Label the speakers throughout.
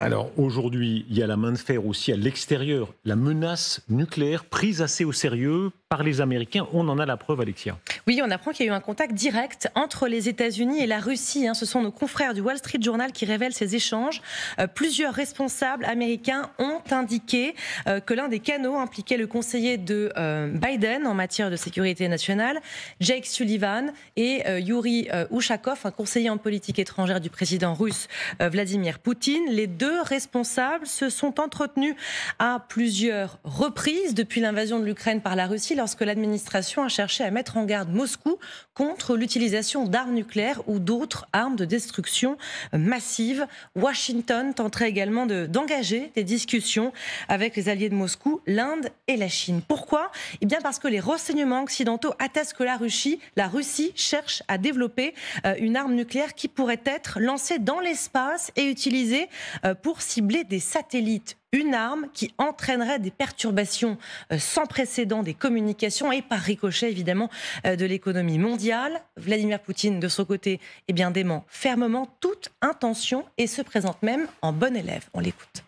Speaker 1: Alors aujourd'hui, il y a la main de fer aussi à l'extérieur. La menace nucléaire prise assez au sérieux par les Américains. On en a la preuve, Alexia.
Speaker 2: Oui, on apprend qu'il y a eu un contact direct entre les États-Unis et la Russie. Ce sont nos confrères du Wall Street Journal qui révèlent ces échanges. Plusieurs responsables américains ont indiqué que l'un des canaux impliquait le conseiller de Biden en matière de sécurité nationale, Jake Sullivan, et Yuri Ushakov, un conseiller en politique étrangère du président russe Vladimir Poutine. Les deux responsables se sont entretenus à plusieurs reprises depuis l'invasion de l'Ukraine par la Russie, lorsque l'administration a cherché à mettre en garde Moscou contre l'utilisation d'armes nucléaires ou d'autres armes de destruction massive. Washington tenterait également d'engager des discussions avec les alliés de Moscou, l'Inde et la Chine. Pourquoi ? Eh bien parce que les renseignements occidentaux attestent que la Russie cherche à développer une arme nucléaire qui pourrait être lancée dans l'espace et utilisée pour cibler des satellites. Une arme qui entraînerait des perturbations sans précédent des communications et par ricochet évidemment de l'économie mondiale. Vladimir Poutine de son côté dément fermement toute intention et se présente même en bon élève. On l'écoute.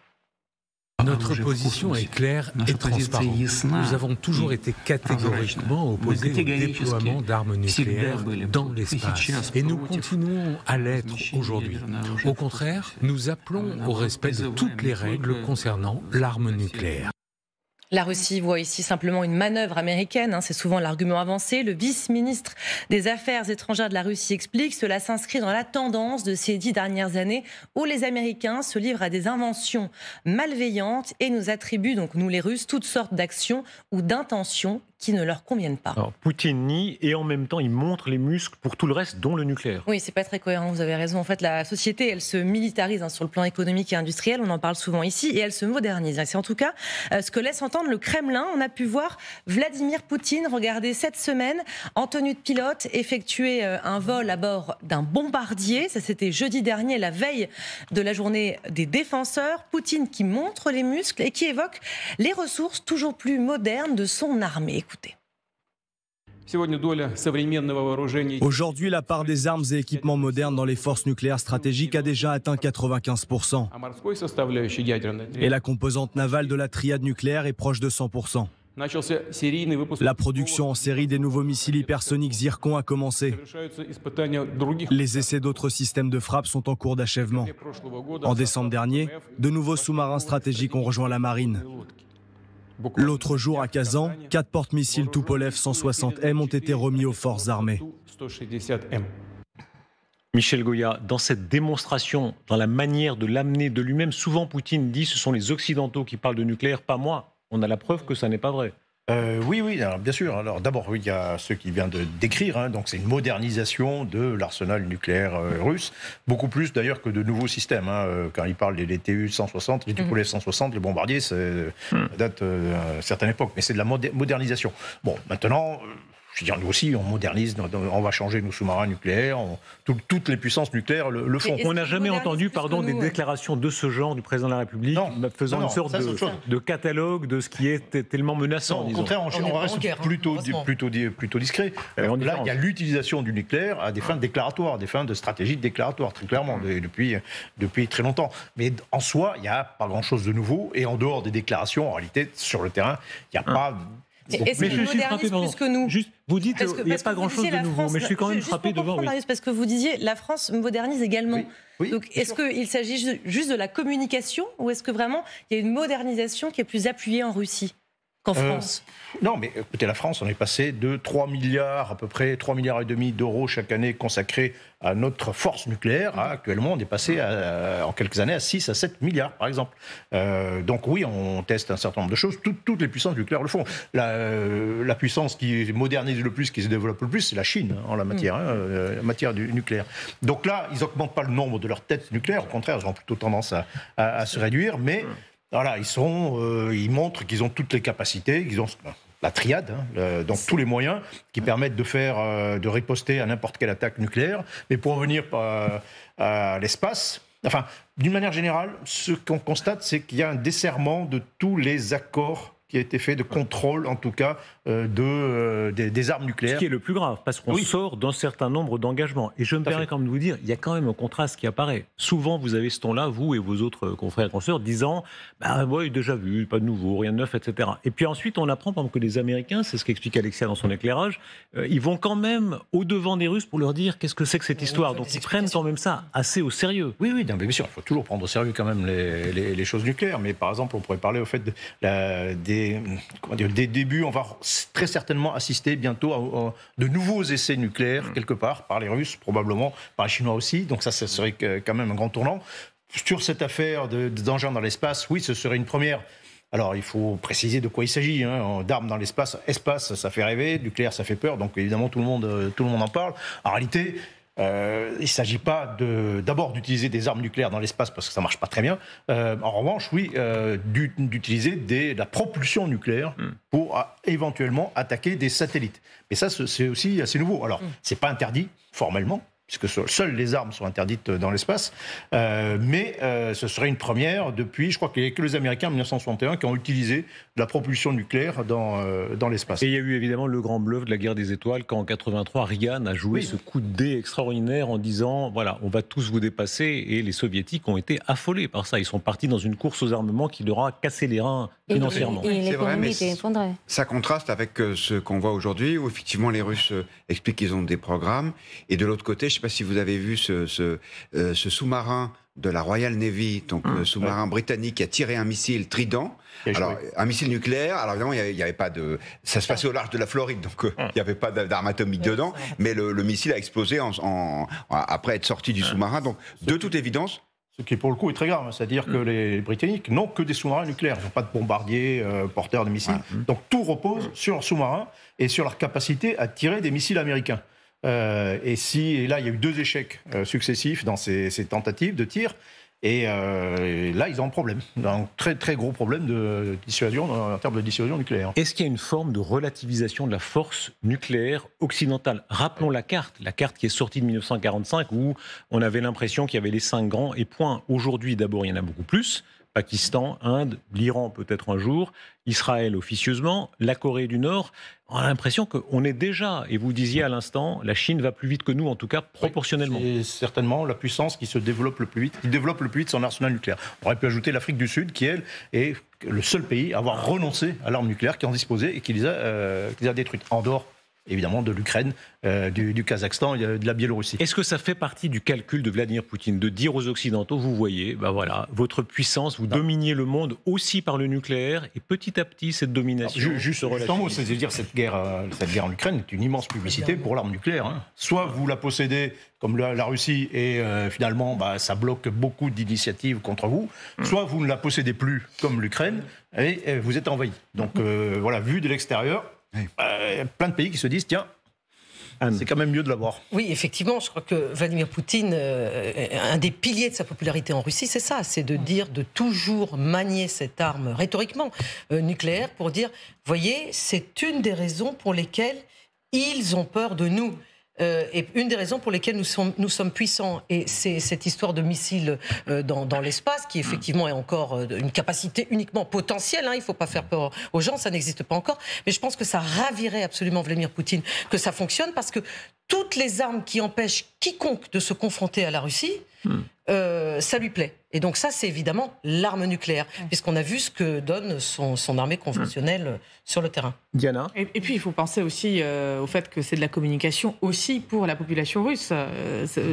Speaker 3: Notre position est claire et transparente. Nous avons toujours été catégoriquement opposés au déploiement d'armes nucléaires dans l'espace. Et nous continuons à l'être aujourd'hui. Au contraire, nous appelons au respect de toutes les règles concernant l'arme nucléaire.
Speaker 2: La Russie voit ici simplement une manœuvre américaine, c'est souvent l'argument avancé. Le vice-ministre des Affaires étrangères de la Russie explique que cela s'inscrit dans la tendance de ces 10 dernières années où les Américains se livrent à des inventions malveillantes et nous attribuent, donc nous les Russes, toutes sortes d'actions ou d'intentions qui ne leur conviennent pas.
Speaker 1: Alors, Poutine nie et en même temps il montre les muscles pour tout le reste, dont le nucléaire.
Speaker 2: Oui, c'est pas très cohérent, vous avez raison. En fait, la société, elle se militarise sur le plan économique et industriel, on en parle souvent ici, et elle se modernise. C'est en tout cas ce que laisse entendre le Kremlin. On a pu voir Vladimir Poutine, regardez, cette semaine, en tenue de pilote, effectuer un vol à bord d'un bombardier. Ça, c'était jeudi dernier, la veille de la journée des défenseurs. Poutine qui montre les muscles et qui évoque les ressources toujours plus modernes de son armée. Écoutez.
Speaker 4: Aujourd'hui, la part des armes et équipements modernes dans les forces nucléaires stratégiques a déjà atteint 95%. Et la composante navale de la triade nucléaire est proche de 100%. La production en série des nouveaux missiles hypersoniques Zircon a commencé. Les essais d'autres systèmes de frappe sont en cours d'achèvement. En décembre dernier, de nouveaux sous-marins stratégiques ont rejoint la marine. L'autre jour, à Kazan, 4 porte-missiles Tupolev 160M ont été remis aux forces armées.
Speaker 1: Michel Goya, dans cette démonstration, dans la manière de l'amener de lui-même, souvent Poutine dit ce sont les Occidentaux qui parlent de nucléaire, pas moi. On a la preuve que ça n'est pas vrai.
Speaker 5: Oui, alors, bien sûr. Alors d'abord, oui, il y a ce qu'il vient de décrire, donc c'est une modernisation de l'arsenal nucléaire russe, beaucoup plus d'ailleurs que de nouveaux systèmes. Quand il parle des TU-160, les Tupolev 160, les bombardiers, ça date d'une certaine époque, mais c'est de la modernisation. Bon, maintenant... Je veux dire, nous aussi, on modernise, on va changer nos sous-marins nucléaires, toutes les puissances nucléaires le font.
Speaker 1: On n'a jamais entendu des déclarations de ce genre du président de la République, faisant une sorte de catalogue de ce qui est tellement menaçant.
Speaker 5: Au contraire, on reste plutôt discret. Là, il y a l'utilisation du nucléaire à des fins déclaratoires, des fins de stratégie déclaratoire, très clairement, depuis très longtemps. Mais en soi, il n'y a pas grand-chose de nouveau, et en dehors des déclarations, en réalité, sur le terrain, il n'y a pas...
Speaker 2: Est-ce qu'il modernise plus que nous ?
Speaker 1: Juste, vous dites qu'il n'y a pas grand-chose de nouveau, mais je suis quand même frappé de voir...
Speaker 2: Parce que vous disiez, la France modernise également.
Speaker 5: Oui,
Speaker 2: donc, est-ce qu'il s'agit juste de la communication, ou est-ce que vraiment il y a une modernisation qui est plus appuyée en Russie qu'en France ?
Speaker 5: Non, mais écoutez, la France, on est passé de 3 milliards, à peu près 3,5 milliards d'euros chaque année consacrés à notre force nucléaire. Actuellement, on est passé en quelques années à 6 à 7 milliards, par exemple. Donc oui, on teste un certain nombre de choses. Toutes les puissances nucléaires le font. La puissance qui modernise le plus, qui se développe le plus, c'est la Chine, en la matière, en matière du nucléaire. Donc là, ils n'augmentent pas le nombre de leurs têtes nucléaires. Au contraire, ils ont plutôt tendance à se réduire. Mais... Voilà, ils montrent qu'ils ont toutes les capacités, qu'ils ont la triade, donc tous les moyens qui permettent de riposter à n'importe quelle attaque nucléaire. Mais pour revenir à l'espace, enfin, d'une manière générale, ce qu'on constate, c'est qu'il y a un desserrement de tous les accords qui a été fait de contrôle, en tout cas, des armes nucléaires.
Speaker 1: Ce qui est le plus grave, parce qu'on sort d'un certain nombre d'engagements. Et je me permets quand même de vous dire, il y a quand même un contraste qui apparaît. Souvent, vous avez ce ton-là, vous et vos autres confrères et consoeurs, disant oui, déjà vu, pas de nouveau, rien de neuf, etc. Et puis ensuite, on apprend par exemple, que les Américains, c'est ce qu'explique Alexia dans son éclairage, ils vont quand même au-devant des Russes pour leur dire qu'est-ce que c'est que cette histoire. Donc ils prennent quand même ça assez au sérieux.
Speaker 5: Oui, non, mais bien sûr, il faut toujours prendre au sérieux quand même les choses nucléaires. Mais par exemple, on pourrait parler au fait des débuts. On va très certainement assister bientôt à de nouveaux essais nucléaires, quelque part, par les Russes, probablement, par les Chinois aussi. Donc ça serait quand même un grand tournant. Sur cette affaire d'engins dans l'espace, oui, ce serait une première. Alors, il faut préciser de quoi il s'agit. D'armes dans l'espace, espace, ça fait rêver, nucléaire, ça fait peur. Donc, évidemment, tout le monde en parle. En réalité, il ne s'agit pas d'abord d'utiliser des armes nucléaires dans l'espace parce que ça ne marche pas très bien. En revanche, oui, d'utiliser de la propulsion nucléaire pour éventuellement attaquer des satellites. Mais ça, c'est aussi assez nouveau. Alors, ce n'est pas interdit formellement, puisque seules les armes sont interdites dans l'espace, mais ce serait une première depuis, je crois qu'il n'y a que les Américains en 1961 qui ont utilisé de la propulsion nucléaire dans l'espace.
Speaker 1: Et il y a eu évidemment le grand bluff de la guerre des étoiles quand en 83 Reagan a joué ce coup de dé extraordinaire en disant voilà, on va tous vous dépasser, et les soviétiques ont été affolés par ça. Ils sont partis dans une course aux armements qui leur a cassé les reins financièrement.
Speaker 6: C'est vrai, mais ça contraste avec ce qu'on voit aujourd'hui où effectivement les Russes expliquent qu'ils ont des programmes, et de l'autre côté, je ne sais pas si vous avez vu ce sous-marin de la Royal Navy, donc sous-marin britannique qui a tiré un missile Trident. Alors, un missile nucléaire, alors évidemment, il n'y avait pas de... Ça se passait au large de la Floride, donc il n'y avait pas d'arme atomique dedans, mais le missile a explosé après être sorti du sous-marin. Donc, de toute évidence...
Speaker 5: Ce qui, pour le coup, est très grave. C'est-à-dire que les Britanniques n'ont que des sous-marins nucléaires. Ils n'ont pas de bombardiers porteurs de missiles. Donc, tout repose sur leurs sous-marins et sur leur capacité à tirer des missiles américains. Et là, il y a eu 2 échecs successifs dans ces tentatives de tir. Et là, ils ont un problème, un très très gros problème de dissuasion en termes de dissuasion nucléaire.
Speaker 1: Est-ce qu'il y a une forme de relativisation de la force nucléaire occidentale ? Rappelons la carte qui est sortie de 1945 où on avait l'impression qu'il y avait les 5 grands et point. Aujourd'hui, d'abord, il y en a beaucoup plus. Pakistan, Inde, l'Iran peut-être un jour, Israël officieusement, la Corée du Nord. On a l'impression qu'on est déjà, et vous disiez à l'instant, la Chine va plus vite que nous, en tout cas proportionnellement.
Speaker 5: C'est certainement la puissance qui se développe le plus vite, qui développe le plus vite son arsenal nucléaire. On aurait pu ajouter l'Afrique du Sud, qui elle est le seul pays à avoir renoncé à l'arme nucléaire, qui en disposait et qui les a détruites, en dehors évidemment de l'Ukraine, du Kazakhstan et de la Biélorussie.
Speaker 1: Est-ce que ça fait partie du calcul de Vladimir Poutine de dire aux Occidentaux, vous voyez, voilà, votre puissance, vous dominiez le monde aussi par le nucléaire, et petit à petit cette domination
Speaker 5: juste un mot, c'est-à-dire cette guerre en Ukraine est une immense publicité pour l'arme nucléaire. Soit vous la possédez comme la Russie et finalement ça bloque beaucoup d'initiatives contre vous, soit vous ne la possédez plus comme l'Ukraine et vous êtes envahi. Donc voilà, vu de l'extérieur, plein de pays qui se disent tiens, c'est quand même mieux de l'avoir.
Speaker 7: Oui, effectivement, je crois que Vladimir Poutine, un des piliers de sa popularité en Russie, c'est ça, c'est de dire, de toujours manier cette arme rhétoriquement nucléaire pour dire, voyez, c'est une des raisons pour lesquelles ils ont peur de nous. Et une des raisons pour lesquelles nous sommes puissants. Et c'est cette histoire de missiles dans l'espace, qui effectivement est encore une capacité uniquement potentielle. Il ne faut pas faire peur aux gens, ça n'existe pas encore. Mais je pense que ça ravirait absolument Vladimir Poutine que ça fonctionne, parce que toutes les armes qui empêchent quiconque de se confronter à la Russie, ça lui plaît. Et donc ça, c'est évidemment l'arme nucléaire, puisqu'on a vu ce que donne son armée conventionnelle sur le terrain.
Speaker 1: Diana ?
Speaker 8: Et puis, il faut penser aussi au fait que c'est de la communication aussi pour la population russe.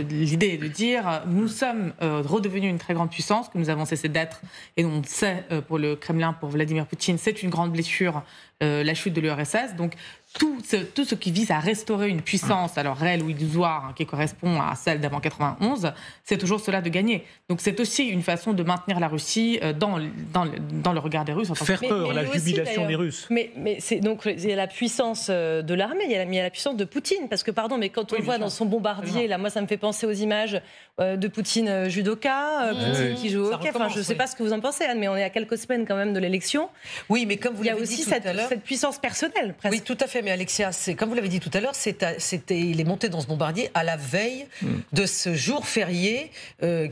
Speaker 8: L'idée est de dire, nous sommes redevenus une très grande puissance, que nous avons cessé d'être, et on sait, pour le Kremlin, pour Vladimir Poutine, c'est une grande blessure, la chute de l'URSS. Donc, tout ce qui vise à restaurer une puissance, alors réelle ou illusoire, qui correspond à celle d'avant 91, c'est toujours cela de gagner. Donc c'est aussi une façon de maintenir la Russie dans le regard des Russes.
Speaker 1: Faire peur, la jubilation des Russes.
Speaker 2: Mais c'est donc il y a la puissance de l'armée, il y a la puissance de Poutine, parce que pardon, mais quand on voit dans son bombardier, là, moi ça me fait penser aux images de Poutine judoka, Poutine qui joue au hockey. Enfin, je ne sais pas ce que vous en pensez, Anne, mais on est à quelques semaines quand même de l'élection.
Speaker 7: Oui, mais comme vous
Speaker 2: l'avez dit tout à l'heure, il y a aussi cette puissance personnelle, presque.
Speaker 7: Oui, tout à fait. mais Alexia, comme vous l'avez dit tout à l'heure, il est monté dans ce bombardier à la veille de ce jour férié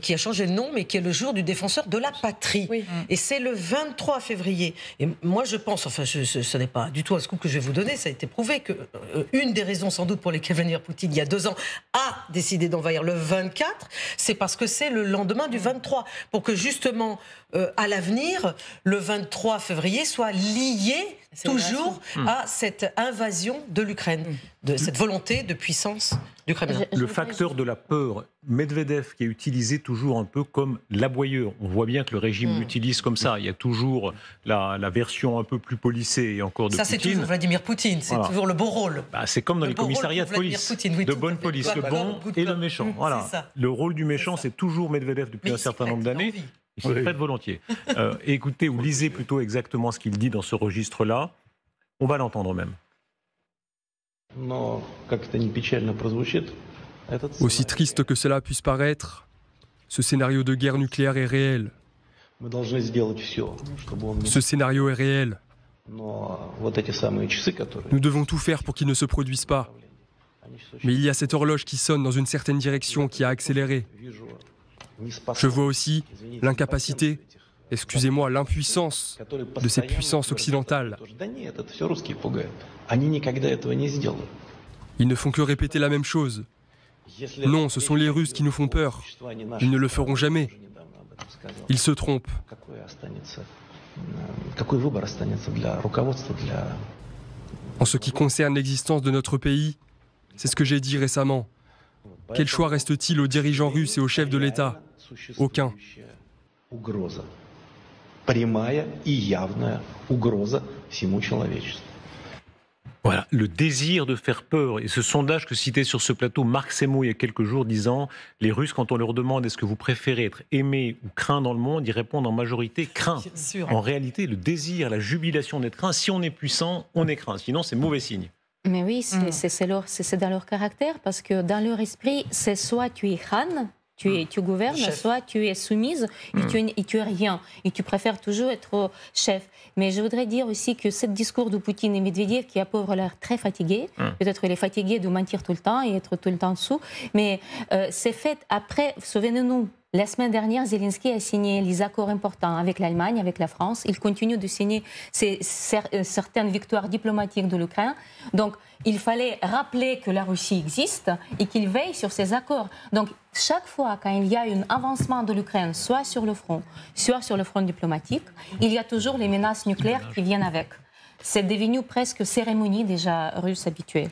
Speaker 7: qui a changé de nom, mais qui est le jour du défenseur de la patrie. Oui. Et c'est le 23 février. Et moi, je pense, enfin, ce n'est pas du tout un scoop que je vais vous donner, ça a été prouvé que une des raisons sans doute pour lesquelles Vladimir Poutine, il y a 2 ans, a décidé d'envahir le 24, c'est parce que c'est le lendemain du 23, pour que justement, à l'avenir, le 23 février soit lié toujours à cette invasion de l'Ukraine, de cette volonté de puissance du Kremlin.
Speaker 1: Le facteur de la peur, Medvedev qui est utilisé toujours un peu comme l'aboyeur. On voit bien que le régime l'utilise comme ça. Il y a toujours la version un peu plus policée et encore de Poutine.
Speaker 7: Ça, c'est toujours Vladimir Poutine, c'est toujours le beau rôle.
Speaker 1: C'est comme dans les commissariats de police, de bonne police, le bon et le méchant. Voilà. Le rôle du méchant, c'est toujours Medvedev depuis un certain nombre d'années. Il s'y prête volontiers. Écoutez ou lisez plutôt exactement ce qu'il dit dans ce registre-là. On va l'entendre même.
Speaker 9: Aussi triste que cela puisse paraître, ce scénario de guerre nucléaire est réel. Ce scénario est réel. Nous devons tout faire pour qu'il ne se produise pas. Mais il y a cette horloge qui sonne dans une certaine direction qui a accéléré. Je vois aussi l'incapacité, excusez-moi, l'impuissance de ces puissances occidentales. Ils ne font que répéter la même chose. Non, ce sont les Russes qui nous font peur. Ils ne le feront jamais. Ils se trompent. En ce qui concerne l'existence de notre pays, c'est ce que j'ai dit récemment. Quel choix reste-t-il aux dirigeants russes et aux chefs de l'État? Aucun.
Speaker 1: Voilà, le désir de faire peur. Et ce sondage que citait sur ce plateau Marc Semo il y a quelques jours disant « Les Russes, quand on leur demande est-ce que vous préférez être aimé ou craint dans le monde », ils répondent en majorité « craint ». En réalité, le désir, la jubilation d'être craint, si on est puissant, on est craint. Sinon, c'est mauvais signe.
Speaker 10: Mais oui, c'est dans leur caractère, parce que dans leur esprit, c'est soit tu es Khan, tu gouvernes, soit tu es soumise et tu es rien. Et tu préfères toujours être chef. Mais je voudrais dire aussi que ce discours de Poutine et Medvedev, qui a pauvre l'air très fatigué, peut-être il est fatigué de mentir tout le temps et être tout le temps dessous, mais c'est fait après, souvenez-nous, la semaine dernière, Zelensky a signé les accords importants avec l'Allemagne, avec la France. Il continue de signer certaines victoires diplomatiques de l'Ukraine. Donc, il fallait rappeler que la Russie existe et qu'il veille sur ces accords. Donc, chaque fois quand il y a un avancement de l'Ukraine, soit sur le front diplomatique, il y a toujours les menaces nucléaires qui viennent avec. C'est devenu presque cérémonie déjà russe habituelle.